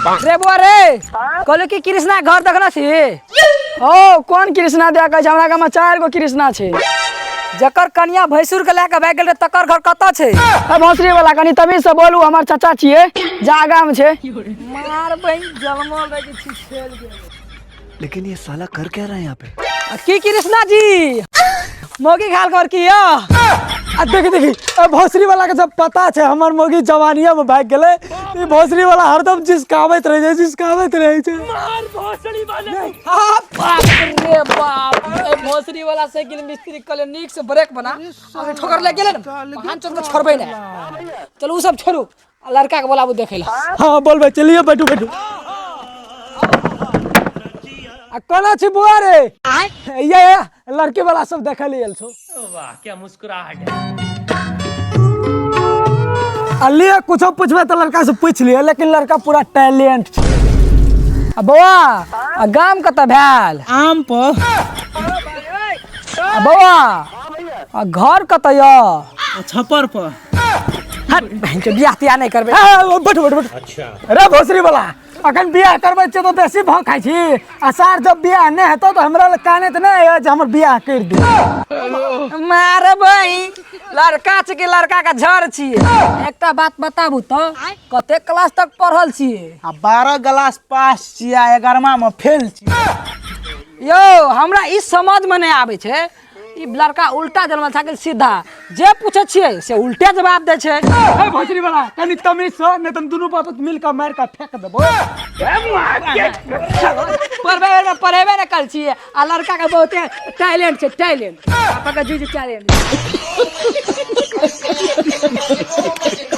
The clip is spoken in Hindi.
रे बुआ रे कहले कि कृष्णा घर देखना छी। ओ कौन कृष्णा दे के हमरा गाम में 4 गो कृष्णा छे। जकर कन्या भैंसुर के लेके भाग गेल तकर घर कत छे। भोसरी वाला कनी तमीज से बोलू, हमार चाचा छिए जा गाम छे। मार बहन जलमल रहे छी खेल के। लेकिन ये साला कर क्या रहा है यहाँ पे? की कृष्णा जी मोगी खाल कर की देखी भोसरी वाला के सब पता छे हमर मोगी जवानिया में भाग गेले। ई भोसरी वाला हरदम जिसकावत रहे छे। मार भोसड़ी वाले बाप रे बाप। ए भोसड़ी वाला साइकिल मिस्त्री कले नीक से ब्रेक बना और ठोकर ले गेले न हाथ चल के छोड़बे ना। चलो उ सब छोड़ू, लड़का के बोलाबू देखेला। हां बोलबे, चलिए बैठू। आ कोना छी बुआ रे? ये लड़के वाला सब देखे ले छो। वाह क्या मुस्कुराहट है। अलिए कुछ पूछबे तो लड़का से पूछ लिए, लेकिन लड़का पूरा टैलेंट छे। आ बौआ गाम कत भेल? आम पर। आ बौआ घर कत य? छपर पर। हट बहन के बियाह तिया नहीं करबे। बैठ। अच्छा अरे भोसरी वाला अखन बियाह करबे छे तो देसी भाव खाइ छी। आसार जब बियाह नहीं हेतो तो हमरा काने त नहीं है जे हमर बियाह कर दे। मारे भाई लड़का छे के लड़का का झर छिए। एकटा बात बताबू तो कते क्लास तक पढ़ल छिए? 12 क्लास पास छिया, 11वां में फेल छी। यो हमरा ई समझ में नहीं आवे छे। ई लड़का उल्टा जन्मल छा के सीधा जे पूछे छिए से उल्टे जवाब दे छे। ए भोसरी वाला कनी तमीज से नहीं तुम दोनों बाप मिल के मार के फेंक देबो। पढ़ेबे न कल छिए आ लड़का का बहुते टैलेंट छे, टैलेंट। आपका जी टैलेंट।